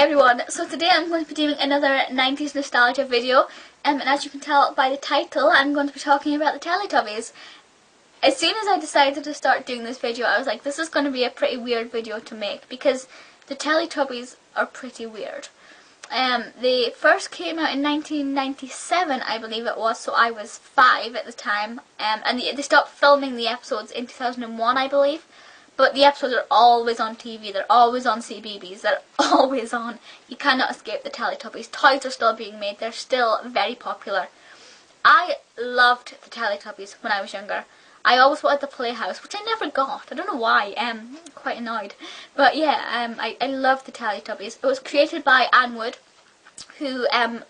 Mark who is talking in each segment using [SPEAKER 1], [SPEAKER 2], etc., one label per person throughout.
[SPEAKER 1] Everyone, so today I'm going to be doing another 90s nostalgia video, and as you can tell by the title, I'm going to be talking about the Teletubbies. As soon as I decided to start doing this video, I was like, this is going to be a pretty weird video to make, because the Teletubbies are pretty weird. They first came out in 1997, I believe it was, so I was 5 at the time, and they stopped filming the episodes in 2001, I believe. But the episodes are always on TV, they're always on CBeebies, they're always on. You cannot escape the Teletubbies. Toys are still being made, they're still very popular. I loved the Teletubbies when I was younger. I always wanted the Playhouse, which I never got. I don't know why, I'm quite annoyed. But yeah, I loved the Teletubbies. It was created by Anne Wood, who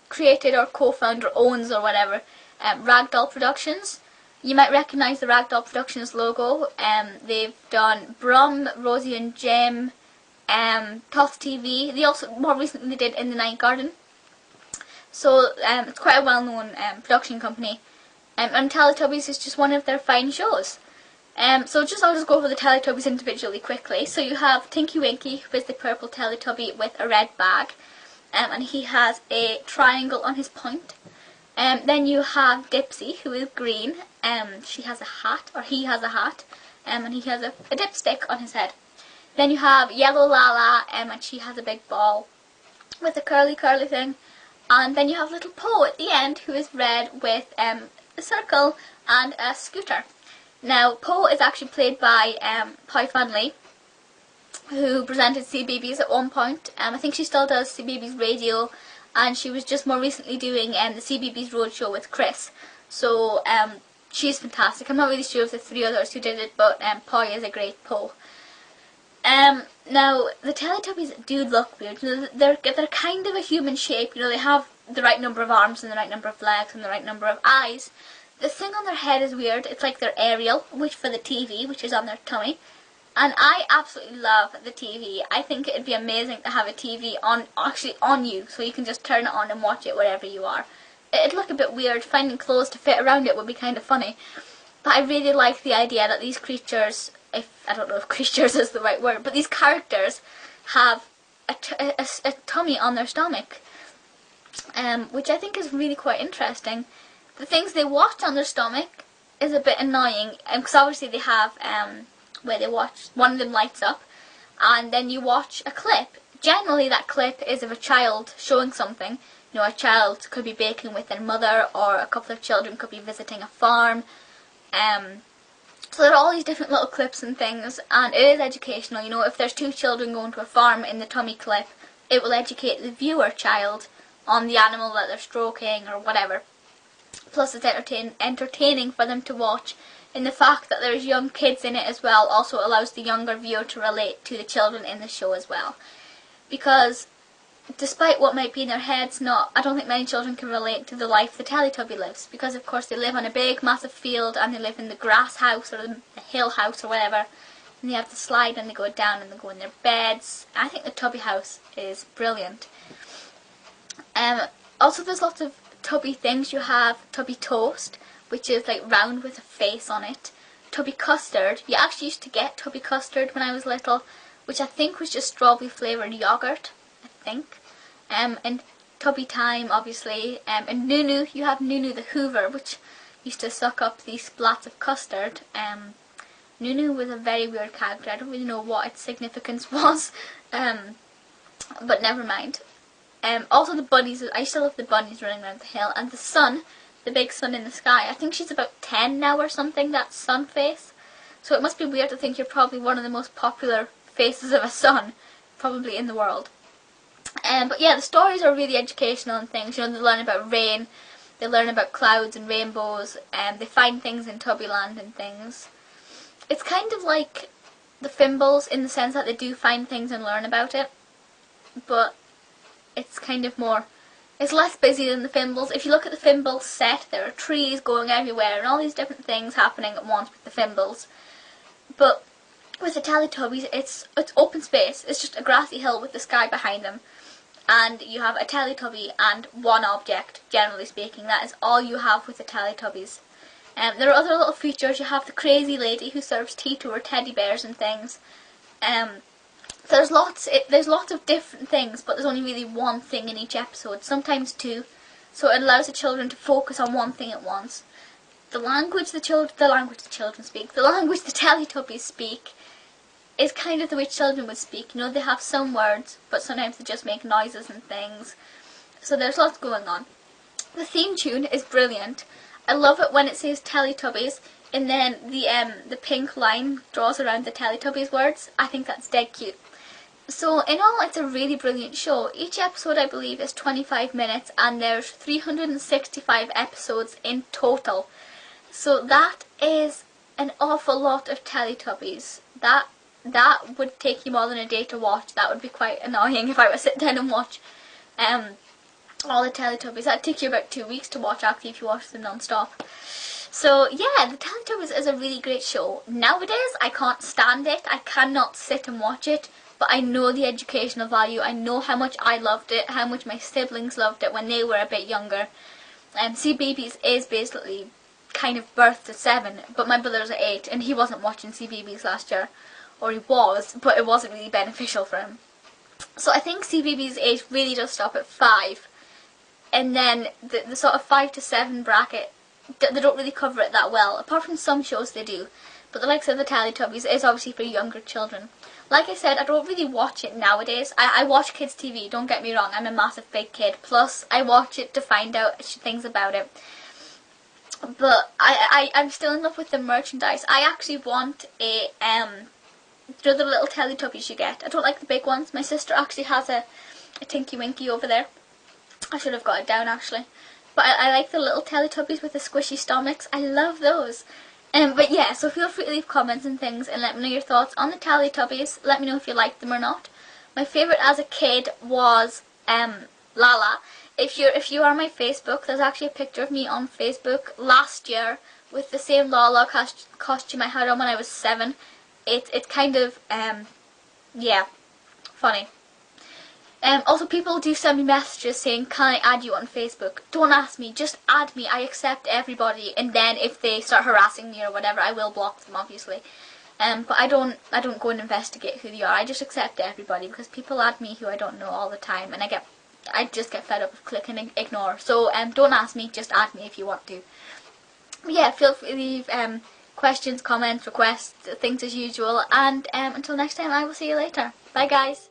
[SPEAKER 1] created or co-founded or owns or whatever, Ragdoll Productions. You might recognise the Ragdoll Productions logo. They've done Brum, Rosie and Jim, Toss TV. They also, more recently, did In the Night Garden. So it's quite a well-known production company. And Teletubbies is just one of their fine shows. I'll just go over the Teletubbies individually quickly. So you have Tinky Winky, who is the purple Teletubby with a red bag. And he has a triangle on his point. Then you have Dipsy, who is green. She has a hat, or he has a hat, and he has a dipstick on his head. Then you have yellow Laalaa, and she has a big ball with a curly thing. And then you have little Po at the end, who is red with a circle and a scooter. Now, Po is actually played by Poi Fan Lee, who presented CBeebies at one point. I think she still does CBeebies radio, and she was just more recently doing the CBeebies Roadshow with Chris. So she's fantastic. I'm not really sure of the three others who did it, but Poi is a great Po. Now, the Teletubbies do look weird. You know, they're kind of a human shape. You know, they have the right number of arms and the right number of legs and the right number of eyes. The thing on their head is weird. It's like their aerial, which for the TV, which is on their tummy. And I absolutely love the TV. I think it'd be amazing to have a TV actually on you, so you can just turn it on and watch it wherever you are. It'd look a bit weird. Finding clothes to fit around it would be kind of funny. But I really like the idea that these creatures, I don't know if creatures is the right word, but these characters have a tummy on their stomach, which I think is really quite interesting. The things they watch on their stomach is a bit annoying, because obviously they have where they watch, one of them lights up, and then you watch a clip. Generally that clip is of a child showing something. You know, a child could be baking with their mother, or a couple of children could be visiting a farm. So there are all these different little clips and things, and it is educational. You know, if there's two children going to a farm in the tummy clip, it will educate the viewer child on the animal that they're stroking or whatever. Plus it's entertaining for them to watch, and the fact that there's young kids in it as well also allows the younger viewer to relate to the children in the show as well. Because despite what might be in their heads, I don't think many children can relate to the life the Teletubby lives, because of course they live on a big massive field, and they live in the grass house or the hill house or whatever, and they have to slide and they go down and they go in their beds. I think the Tubby house is brilliant. Also there's lots of Tubby things. You have Tubby toast, which is like round with a face on it. Tubby custard. You actually used to get Tubby custard when I was little, which I think was just strawberry flavoured yogurt, I think. And Tubby time, obviously. And Nunu, you have Nunu the Hoover, which used to suck up these splats of custard. Nunu was a very weird character. I don't really know what its significance was, but never mind. Also the bunnies, I used to love the bunnies running around the hill, and the sun, the big sun in the sky. I think she's about 10 now or something, that sun face. So it must be weird to think you're probably one of the most popular faces of a sun, probably in the world. But yeah, the stories are really educational and things. You know, they learn about rain, they learn about clouds and rainbows, and they find things in Tubbyland and things. It's kind of like the Fimbles in the sense that they do find things and learn about it, but it's kind of more, it's less busy than the Fimbles. If you look at the Fimbles set, there are trees going everywhere and all these different things happening at once with the Fimbles. But with the Teletubbies, it's open space. It's just a grassy hill with the sky behind them. And you have a Teletubby and one object, generally speaking. That is all you have with the Teletubbies. There are other little features. You have the crazy lady who serves tea to her teddy bears and things. There's lots of different things, but there's only really one thing in each episode, sometimes two, so it allows the children to focus on one thing at once. The language the Teletubbies speak is kind of the way children would speak. You know, they have some words, but sometimes they just make noises and things. So there's lots going on. The theme tune is brilliant. I love it when it says Teletubbies and then the pink line draws around the Teletubbies words. I think that's dead cute. So in all, it's a really brilliant show. Each episode, I believe, is 25 minutes and there's 365 episodes in total. So that is an awful lot of Teletubbies. That would take you more than a day to watch. That would be quite annoying if I were to sit down and watch all the Teletubbies. That'd take you about 2 weeks to watch, actually, if you watch them non-stop. So yeah, the Teletubbies is a really great show. Nowadays, I can't stand it. I cannot sit and watch it. But I know the educational value. I know how much I loved it, how much my siblings loved it when they were a bit younger. CBeebies is basically kind of birthed at 7, but my brother's at 8, and he wasn't watching CBeebies last year. Or he was, but it wasn't really beneficial for him. So I think CBeebies age really does stop at 5. And then the sort of 5 to 7 bracket, they don't really cover it that well. Apart from some shows they do. But the likes of the Teletubbies is obviously for younger children. Like I said, I don't really watch it nowadays. I watch kids' TV, don't get me wrong. I'm a massive big kid. Plus, I watch it to find out things about it. But I'm still in love with the merchandise. I actually want a, you know, the little Teletubbies you get. I don't like the big ones. My sister actually has a Tinky Winky over there. I should have got it down, actually. But I like the little Teletubbies with the squishy stomachs. I love those. But yeah, so feel free to leave comments and things and let me know your thoughts on the Teletubbies. Let me know if you liked them or not. My favourite as a kid was Laalaa. If you are on my Facebook, there's actually a picture of me on Facebook last year with the same Laalaa costume I had on when I was 7. It's kind of, yeah, funny. Also, people do send me messages saying, can I add you on Facebook? Don't ask me, just add me. I accept everybody, and then if they start harassing me or whatever, I will block them, obviously. But I don't go and investigate who they are. I just accept everybody because people add me who I don't know all the time, and I just get fed up of clicking ignore. So don't ask me, just add me if you want to. But yeah, feel free to leave questions, comments, requests, things as usual, and until next time, I will see you later. Bye guys.